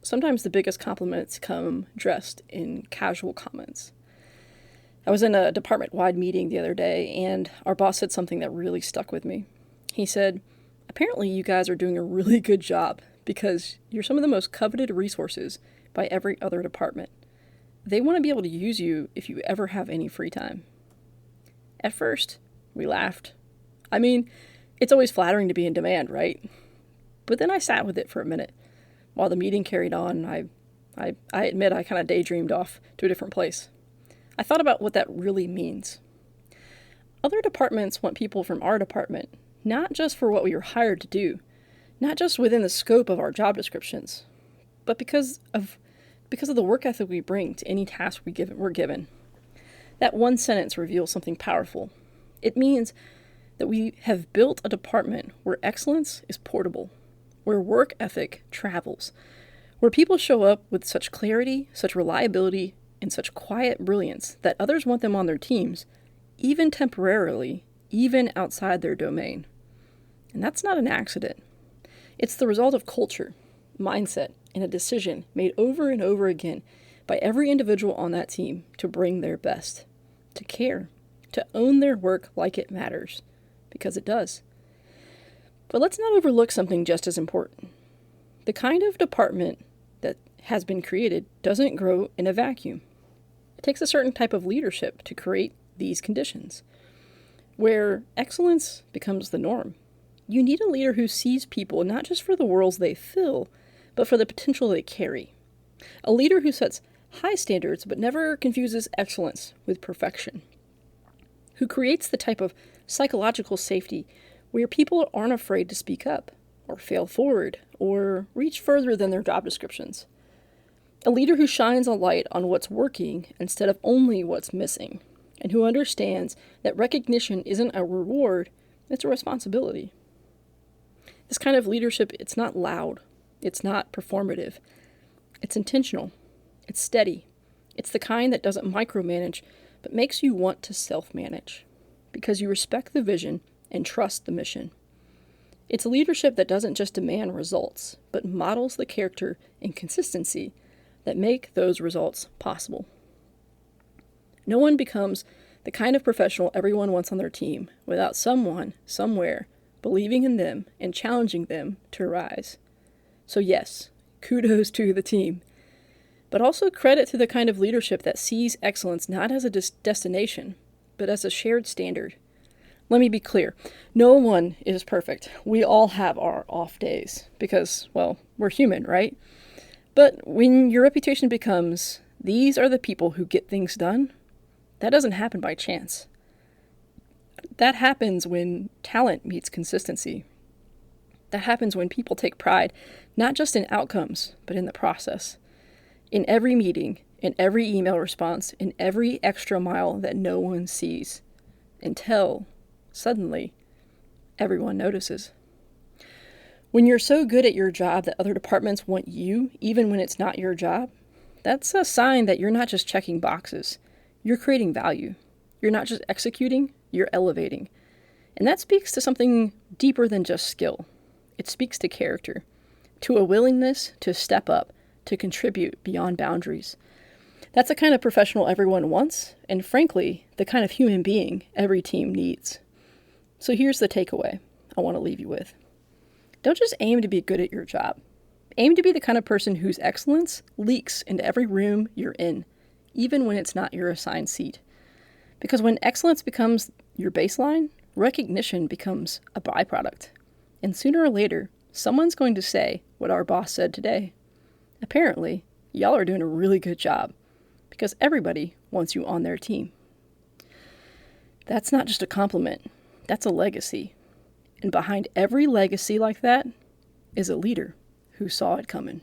Sometimes the biggest compliments come dressed in casual comments. I was in a department-wide meeting the other day, and our boss said something that really stuck with me. He said, "Apparently you guys are doing a really good job because you're some of the most coveted resources by every other department. They want to be able to use you if you ever have any free time." At first, we laughed. I mean, it's always flattering to be in demand, right? But then I sat with it for a minute. While the meeting carried on, I admit I kind of daydreamed off to a different place. I thought about what that really means. Other departments want people from our department, not just for what we were hired to do, not just within the scope of our job descriptions, but because of the work ethic we bring to any task we're given. That one sentence reveals something powerful. It means that we have built a department where excellence is portable, where work ethic travels, where people show up with such clarity, such reliability, and such quiet brilliance that others want them on their teams, even temporarily, even outside their domain. And that's not an accident. It's the result of culture, mindset, and a decision made over and over again by every individual on that team to bring their best, to care, to own their work like it matters, because it does. But let's not overlook something just as important. The kind of department that has been created doesn't grow in a vacuum. It takes a certain type of leadership to create these conditions, where excellence becomes the norm. You need a leader who sees people not just for the roles they fill, but for the potential they carry. A leader who sets high standards but never confuses excellence with perfection. Who creates the type of psychological safety where people aren't afraid to speak up, or fail forward, or reach further than their job descriptions. A leader who shines a light on what's working instead of only what's missing, and who understands that recognition isn't a reward, it's a responsibility. This kind of leadership, it's not loud, it's not performative, it's intentional, it's steady, it's the kind that doesn't micromanage, but makes you want to self-manage, because you respect the vision and trust the mission. It's a leadership that doesn't just demand results, but models the character and consistency that make those results possible. No one becomes the kind of professional everyone wants on their team without someone, somewhere, believing in them and challenging them to rise. So yes, kudos to the team, but also credit to the kind of leadership that sees excellence not as a destination, but as a shared standard. Let me be clear, no one is perfect. We all have our off days because, well, we're human, right? But when your reputation becomes, these are the people who get things done, that doesn't happen by chance. That happens when talent meets consistency. That happens when people take pride, not just in outcomes, but in the process. In every meeting, in every email response, in every extra mile that no one sees. Until, suddenly, everyone notices. When you're so good at your job that other departments want you, even when it's not your job, that's a sign that you're not just checking boxes. You're creating value. You're not just executing, you're elevating. And that speaks to something deeper than just skill. It speaks to character, to a willingness to step up, to contribute beyond boundaries. That's the kind of professional everyone wants, and frankly, the kind of human being every team needs. So here's the takeaway I want to leave you with. Don't just aim to be good at your job. Aim to be the kind of person whose excellence leaks into every room you're in, even when it's not your assigned seat. Because when excellence becomes your baseline, recognition becomes a byproduct. And sooner or later, someone's going to say what our boss said today. Apparently, y'all are doing a really good job, because everybody wants you on their team. That's not just a compliment, that's a legacy. And behind every legacy like that is a leader who saw it coming.